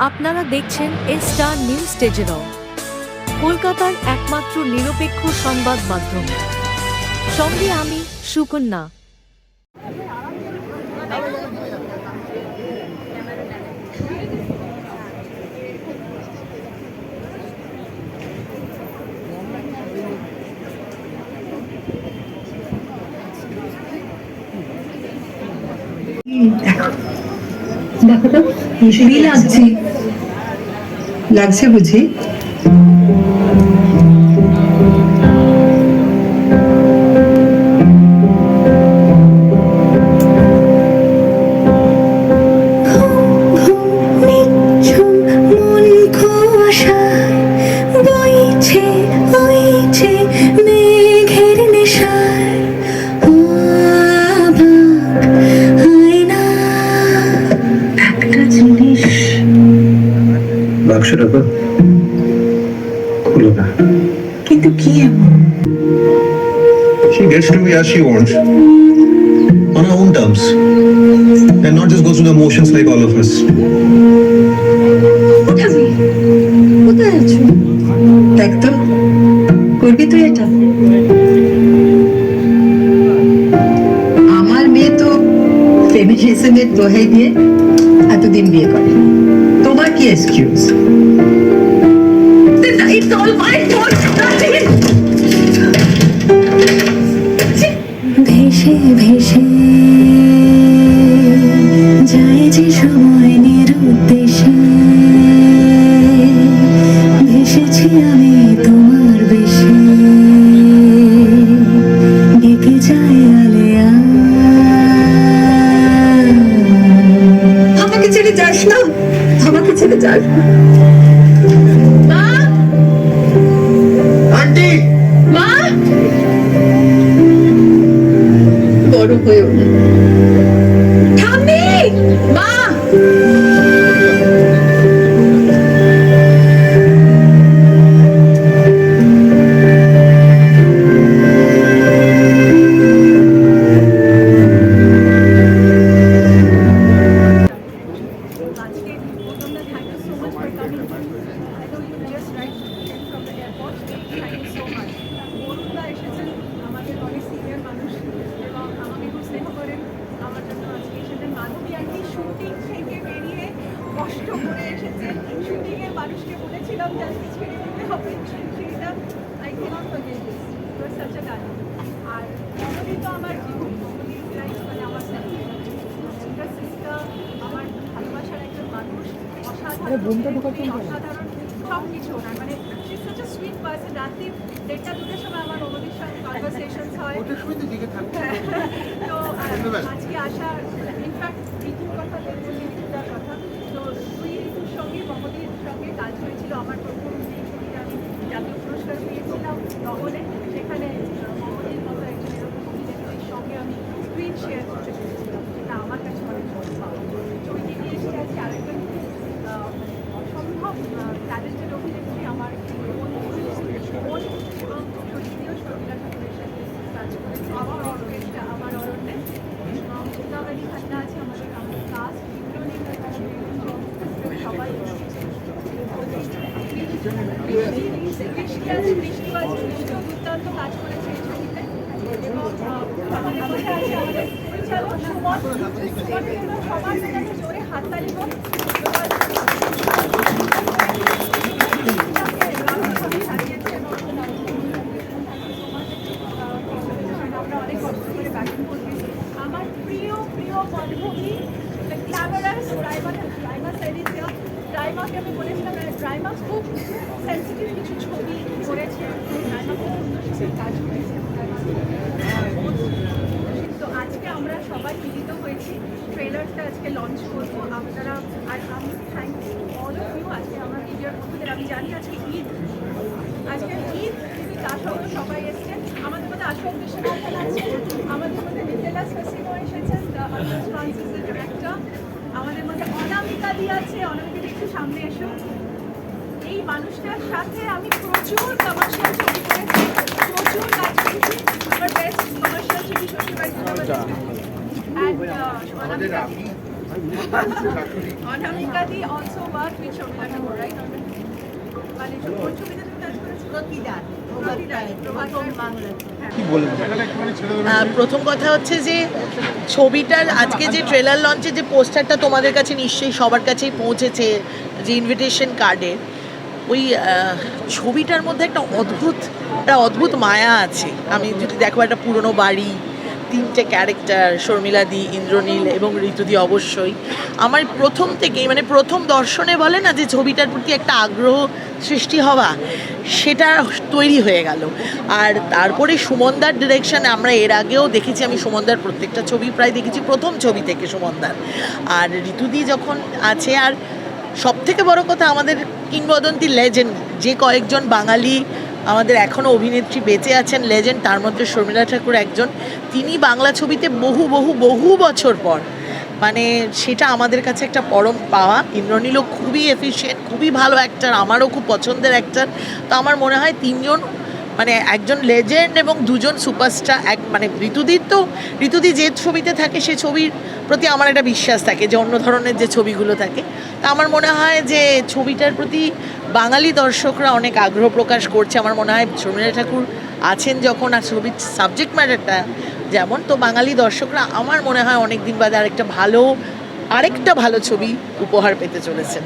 আপনারা দেখছেন star news টেজেরাও, কলকাতার একমাত্র নিরপেক্ষ সংবাদ মাধ্যম। সঙ্গে আমি সুকন্যা। দেখো তো হেসেই লাগছে লাগছে বুঝি? বাক্সটা তো খুলো না। কিন্তু কি এমন? She gets to be as she wants on her own terms and not just goes through the motions like all of us. কোথায় আছো? দেখ তো, করবি তুই এটা? আমার মেয়ে তো ফেমিনিজমের দোহাই দিয়ে এতদিন বিয়ে করে। তোমার কি excuse? It's all my fault. ভেসে ভেসে যায় যে সময় নিরুদ্দেশে, ভেসেছি আমি তোমার বেশে, ডেকে যায় আলেয়া। আমাকে ছেড়ে যাস না, আমাকে ছেড়ে যাস না। মা, আন্টি, মা, বড় হয়েও না। ঠাম্মি, মা। কষ্ট করে এসেছে, শুটিং এর মানুষকে বলেছিলাম যে আজকে ছেড়ে দিতে হবে, সেটা I can't forget this. It was such a gun. আর মমদি তো আমার জীবন, মমদি লাইক মানে আমার সিস্টার, আমার ভালোবাসার একজন মানুষ, অসাধারণ সব কিছু ওনার, মানে she is such a sweet person. রাত্রি 1:30-2টার সময় আমার মমদির সঙ্গে কনভারসেশনস হয়। তো আজকে আসা, ইনফ্যাক্ট ঋতুর কথা বলছি, ঋতুটার কথা। তো দুই ঋতুর সঙ্গে মমদির সঙ্গে কাজ হয়েছিল। আমার প্রথম যে ছবিটা আমি জাতীয় পুরস্কার পেয়েছিলাম দহনে, সেখানে মমদির মতো একজন এরকম অভিনেত্রীর সঙ্গে আমি স্ক্রিন শেয়ার করতে পেরেছিলাম, যেটা আমার কাছে অনেক বড় পাওয়া। ছবিটি নিয়ে এসে আজকে আরেকজন অসম্ভব ট্যালেন্টেড অভিনেত্রী, আমার বোন এবং সত্যিও সঙ্গীতা ঠাকুরের সাথে কাজ করেছে। আমার অর্কেস্ট্রা, আমার অরণ্যে চিন্তাবাড়ি খান্না আছে, আমাদের কাস্ট সবাই বৃষ্টি আছে, বৃষ্টিও দুর্দান্ত কাজ করেছে এই ছবিতে। এবং আমাদের মধ্যে আছে আমাদের পরিচালক সুমন। সুমনের জন্য সবার কাছে জোরে হাততালি হোক। আমরা অনেক কষ্ট করে ব্যাটিং করছি। আমার প্রিয় প্রিয় বান্ধবী গ্ল্যামারাস রাইমা সেলিসিয়া। রাইমাকে আমি বলেছিলাম, রাইমা খুব সেন্সিটিভ কিছু ছবি করেছে, রাইমা খুব সুন্দর সুন্দর কাজ করেছে। তো আজকে আমরা সবাই মিলিত হয়েছি, ট্রেলারটা আজকে লঞ্চ করবো। আপনারা আর আমি thank you all of you. আজকে আমরা মিডিয়ার মধ্যে, আমি জানি আজকে ঈদ, আজকে ঈদ, কিন্তু তার সঙ্গে সবাই এসছেন। আমাদের মধ্যে আশোক বিশ্বনাথন আছে, আমাদের মধ্যে নিতেলা স্পেসিমো এসেছেন, ফ্রান্সিসের ডিরেক্টর। আমাদের মধ্যে অনামিকা দি আছে, অনামিকা একটু সামনে এসো। এই মানুষটার সাথে আমি প্রচুর কমার্শিয়াল ছবি করেছি, প্রচুর কাজ করেছি। আমার বেস্ট কমার্শিয়াল ছবি Shwashurbari. Anamika di also work with Sharmila Tagore, right? মানে কোন ছবিতে তুমি কাজ করেছো? প্রতিদান, প্রভাত বাংলা। প্রথম কথা হচ্ছে যে ছবিটার আজকে যে ট্রেলার লঞ্চে যে পোস্টারটা তোমাদের কাছে নিশ্চয়ই সবার কাছেই পৌঁছেছে, যে ইনভিটেশন কার্ডের, ওই ছবিটার মধ্যে একটা অদ্ভুত মায়া আছে। আমি যদি দেখো একটা পুরনো বাড়ি, 3টে ক্যারেক্টার, শর্মিলাদি, ইন্দ্রনীল এবং ঋতুদি, অবশ্যই আমার প্রথম থেকেই মানে প্রথম দর্শনে বলে না যে ছবিটার প্রতি একটা আগ্রহ সৃষ্টি হওয়া, সেটা তৈরি হয়ে গেল। আর তারপরে সুমনদার ডিরেকশানে আমরা এর আগেও দেখেছি, আমি সুমনদার প্রত্যেকটা ছবি প্রায় দেখেছি প্রথম ছবি থেকে সুমনদার। আর ঋতুদি যখন আছে, আর সবথেকে বড় কথা আমাদের কিংবদন্তি লেজেন্ড যে কয়েকজন বাঙালি আমাদের এখনও অভিনেত্রী বেঁচে আছেন লেজেন্ড, তার মধ্যে শর্মিলা ঠাকুর একজন। তিনি বাংলা ছবিতে বহু বছর পর, মানে সেটা আমাদের কাছে একটা পরম পাওয়া। ইন্দ্রনীলও খুবই এফিশিয়েন্ট, খুবই ভালো অ্যাক্টার, আমারও খুব পছন্দের অ্যাক্টার। তো আমার মনে হয় তিনজন, মানে একজন লেজেন্ড এবং দুজন সুপারস্টার। মানে ঋতুদি যে ছবিতে থাকে সে ছবির প্রতি আমার একটা বিশ্বাস থাকে যে অন্য ধরনের যে ছবিগুলো থাকে। তা আমার মনে হয় যে ছবিটার প্রতি বাঙালি দর্শকরা অনেক আগ্রহ প্রকাশ করছে। আমার মনে হয় শর্মিলা ঠাকুর আছেন যখন, আর ছবির সাবজেক্ট ম্যাটারটা যেমন, তো বাঙালি দর্শকরা আমার মনে হয় অনেক দিন বাদে আরেকটা ভালো ছবি উপহার পেতে চলেছেন।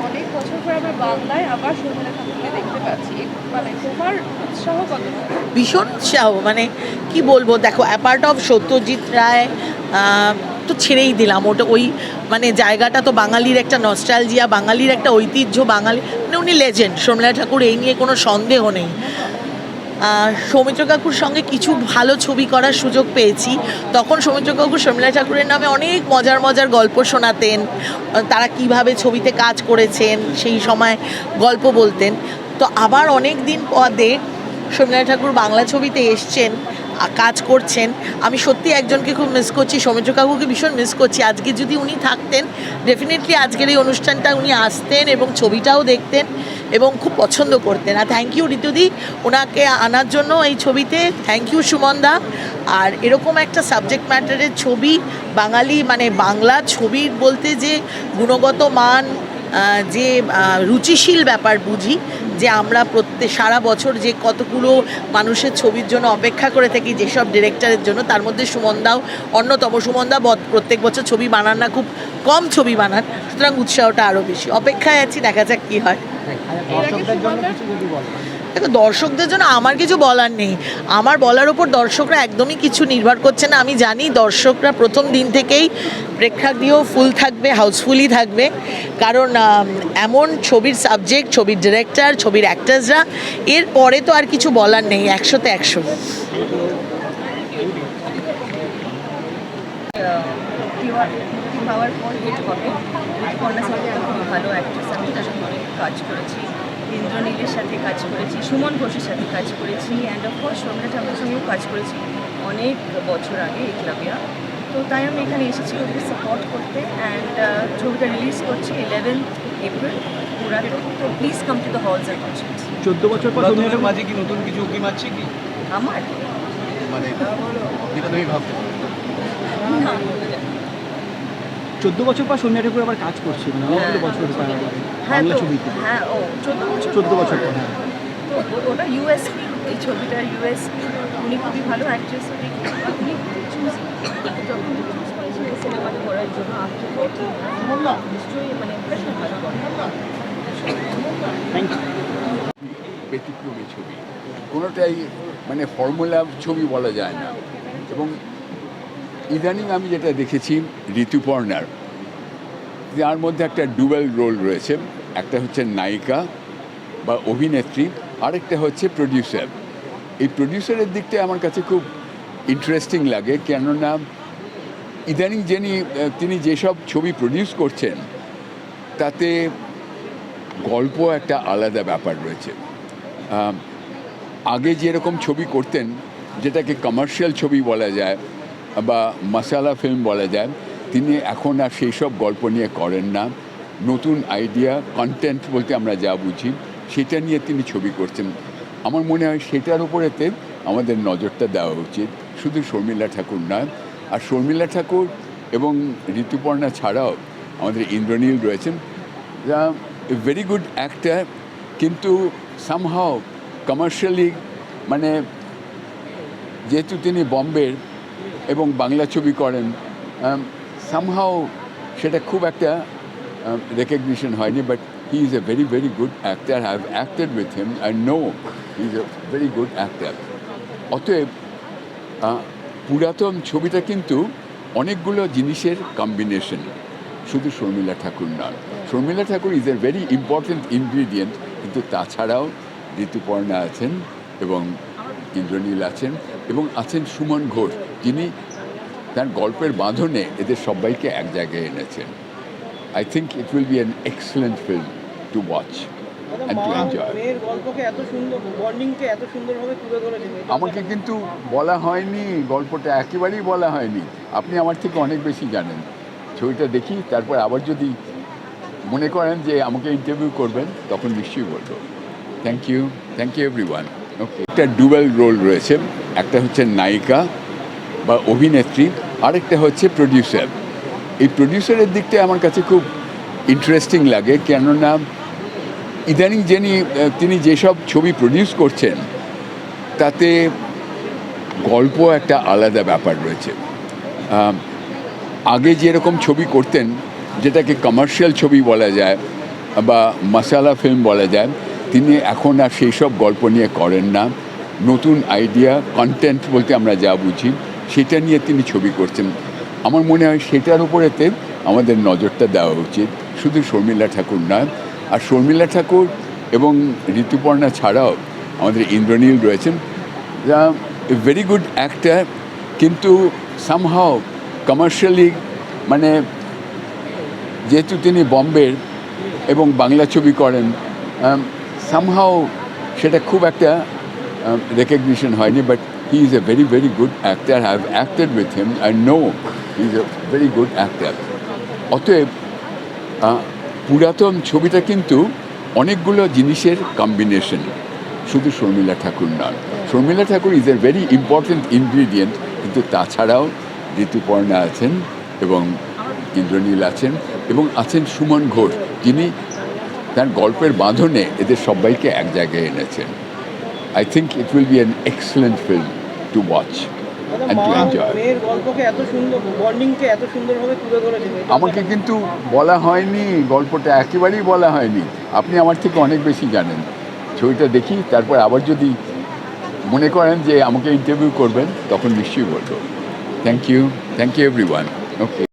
অনেক বছর পরে আমরা বাংলায় আবার শর্মিলা ঠাকুরকে দেখতে পাচ্ছি, মানে তোমার উৎসাহ কত? ভীষণ উৎসাহ, মানে কি বলবো, দেখো অ্যাপার্ট অফ সত্যজিৎ রায় তো ছেড়েই দিলাম, ওটা ওই মানে জায়গাটা তো বাঙালির একটা নস্টালজিয়া, বাঙালির একটা ঐতিহ্য, বাঙালি মানে উনি লেজেন্ড শর্মিলা ঠাকুর, এই নিয়ে কোনো সন্দেহ নেই। সৌমিত্র কাকুর সঙ্গে কিছু ভালো ছবি করার সুযোগ পেয়েছি। তখন সৌমিত্র কাকু শর্মিলা ঠাকুরের নামে অনেক মজার গল্প শোনাতেন, তারা কিভাবে ছবিতে কাজ করেছেন সেই সময় গল্প বলতেন। তো আবার অনেক দিন পরে শর্মিলা ঠাকুর বাংলা ছবিতে এসছেন, কাজ করছেন। আমি সত্যি একজনকে খুব মিস করছি, সৌমিত্র কাকুকে ভীষণ মিস করছি। আজকে যদি উনি থাকতেন, ডেফিনেটলি আজকের এই অনুষ্ঠানটা উনি আসতেন এবং ছবিটাও দেখতেন এবং খুব পছন্দ করতেন। আর থ্যাংক ইউ ঋতুদি ওনাকে আনার জন্য এই ছবিতে, থ্যাংক ইউ সুমনদা। আর এরকম একটা সাবজেক্ট ম্যাটারের ছবি, বাঙালি মানে বাংলা ছবির বলতে যে গুণগত মান, যে রুচিশীল ব্যাপার বুঝি, যে আমরা সারা বছর যে কতগুলো মানুষের ছবির জন্য অপেক্ষা করে থাকি যেসব ডিরেক্টরের জন্য, তার মধ্যে সুমনদাও অন্যতম। সুমনদা প্রত্যেক বছর ছবি বানান না, খুব কম ছবি বানান, সুতরাং উৎসাহটা আরও বেশি। অপেক্ষায় আছি, দেখা যাক কী হয়। দেখো দর্শকদের জন্য আমার কিছু বলার নেই, আমার বলার ওপর দর্শকরা একদমই কিছু নির্ভর করছে না। আমি জানি দর্শকরা প্রথম দিন থেকেই প্রেক্ষাগৃহ ফুল থাকবে, হাউসফুলই থাকবে, কারণ এমন ছবির সাবজেক্ট, ছবির ডিরেক্টর, ছবির অ্যাক্টার্সরা, এর পরে তো আর কিছু বলার নেই, 100-তে 100। পাওয়ার পর হিট হবে। ঋতুপর্ণার সাথে আমি খুব ভালো অ্যাক্ট্রেস, আমি তার সাথে অনেক কাজ করেছি, ইন্দ্রনীলের সাথে কাজ করেছি, সুমন ঘোষের সাথে কাজ করেছি, অ্যান্ড অফকোর্স শর্মিলা ঠাকুরের সঙ্গেও কাজ করেছি অনেক বছর আগে একলাভিয়া। তো তাই আমি এখানে এসেছি ওকে সাপোর্ট করতে। অ্যান্ড ছবিটা রিলিজ করছি 11 এপ্রিল পুরাতে। তো please come to the halls and watch it. 14 বছর পর তোমাদের মাঝে কি নতুন কিছু উকি মারছে কি? আমার মানে যেটা তুমি ভাবতে না, 14 বছর পর শর্মিলা ঠাকুর আবার কাজ করছে, মানে অনেকগুলো বছর হ্যাঁ বাংলা তো ছবিতে। হ্যাঁ, ও 14 বছর পর, হ্যাঁ। তো ওটা ইউএসপি, এই ছবিটার ইউএসপি। উনি খুবই ভালো অ্যাক্ট্রেস, উনি চুজ করেছেন সিনেমাটা করার জন্য। আফটার 40 নিশ্চয়ই মানে ইমপ্রেশন ভালো করে। Thank you. ব্যতিক্রমী ছবি, কোনোটাই মানে ফর্মুলা ছবি বলা যায় না। এবং ইদানিং আমি যেটা দেখেছি ঋতুপর্ণার, যার মধ্যে একটা ডুয়েল রোল রয়েছে, একটা হচ্ছে নায়িকা বা অভিনেত্রী, আরেকটা হচ্ছে প্রডিউসার। এই প্রডিউসারের দিকটা আমার কাছে খুব ইন্টারেস্টিং লাগে, কেননা ইদানিং তিনি যেসব ছবি প্রডিউস করছেন তাতে গল্প একটা আলাদা ব্যাপার রয়েছে। আগে যেরকম ছবি করতেন, যেটাকে কমার্শিয়াল ছবি বলা যায় বা মশালা ফিল্ম বলা যায়, তিনি এখন আর সেই সব গল্প নিয়ে করেন না। নতুন আইডিয়া কন্টেন্ট বলতে আমরা যা বুঝি সেটা নিয়ে তিনি ছবি করছেন। আমার মনে হয় সেটার উপরেতে আমাদের নজরটা দেওয়া উচিত, শুধু শর্মিলা ঠাকুর নয়। আর শর্মিলা ঠাকুর এবং ঋতুপর্ণা ছাড়াও আমাদের ইন্দ্রনীল রয়েছেন, ভেরি গুড অ্যাক্টার, কিন্তু সামহাও কমার্শিয়ালি মানে যেহেতু তিনি বম্বের এবং বাংলা ছবি করেন, সামহাও সেটা খুব একটা রেকগনিশন হয়নি। But he is a very very good actor, I have acted with him, I know he is a very good actor. অতএব পুরাতন ছবিটা কিন্তু অনেকগুলো জিনিসের কম্বিনেশন, শুধু শর্মিলা ঠাকুর নয়। Sharmila Tagore is a very important ingredient, কিন্তু তাছাড়াও ঋতুপর্ণা আছেন এবং ইন্দ্রনীল আছেন এবং আছেন সুমন ঘোষ, যিনি তার গল্পের বাঁধনে এদের সবাইকে এক জায়গায় এনেছেন। I think it will be an excellent film to watch and to enjoy. মেয়ের গল্পকে এত সুন্দর, বন্ডিংকে এত সুন্দরভাবে তুলে ধরেছে। আমাকে কিন্তু বলা হয়নি, গল্পটা একেবারেই বলা হয়নি। আপনি আমার থেকে অনেক বেশি জানেন। ছবিটা দেখি, তারপর আবার যদি মনে করেন যে আমাকে ইন্টারভিউ করবেন তখন নিশ্চয়ই বলবো। Thank you everyone. ওকে, একটা ডুয়েল রোল রয়েছে, একটা হচ্ছে নায়িকা বা অভিনেত্রী, আরেকটা হচ্ছে প্রডিউসার। এই প্রডিউসারের দিকটা আমার কাছে খুব ইন্টারেস্টিং লাগে, কেননা ইদানিং তিনি যেসব ছবি প্রডিউস করছেন তাতে গল্প একটা আলাদা ব্যাপার রয়েছে। আগে যেরকম ছবি করতেন, যেটাকে কমার্শিয়াল ছবি বলা যায় বা মশালা ফিল্ম বলা যায়, তিনি এখন আর সেই সব গল্প নিয়ে করেন না। নতুন আইডিয়া কন্টেন্ট বলতে আমরা যা বুঝি সেটা নিয়ে তিনি ছবি করছেন। আমার মনে হয় সেটার উপরেতে আমাদের নজরটা দেওয়া উচিত, শুধু শর্মিলা ঠাকুর নয়। আর শর্মিলা ঠাকুর এবং ঋতুপর্ণা ছাড়াও আমাদের ইন্দ্রনীল রয়েছেন, ভেরি গুড অ্যাক্টার, কিন্তু সামহাও কমার্শিয়ালি মানে যেহেতু তিনি বম্বের এবং বাংলা ছবি করেন, সামহাও সেটা খুব একটা রেকগনিশন হয়নি। But he is a very very good actor, I have acted with him, I know he is a very good actor. অতএব পুরাতন ছবিটা কিন্তু অনেকগুলো জিনিসের কম্বিনেশন, শুধু শর্মিলা ঠাকুর নয়। Sharmila Tagore is a very important ingredient, কিন্তু তাছাড়াও ঋতুপর্ণা আছেন এবং ইন্দ্রনীল আছেন এবং আছেন সুমন ঘোষ, যিনি তার গল্পের বাঁধনে এদের সবাইকে এক জায়গায় এনেছেন। I think it will be an excellent film to watch and to enjoy. মেয়ের গল্পকে এত সুন্দর, বন্ডিংকে এত সুন্দরভাবে তুলে ধরেছে। আমাকে কিন্তু বলা হয়নি, গল্পটা একেবারেই বলা হয়নি। আপনি আমার থেকে অনেক বেশি জানেন। ছবিটা দেখি, তারপর আবার যদি মনে করেন যে আমাকে ইন্টারভিউ করবেন তখন নিশ্চয়ই বলবো। Thank you everyone. ওকে।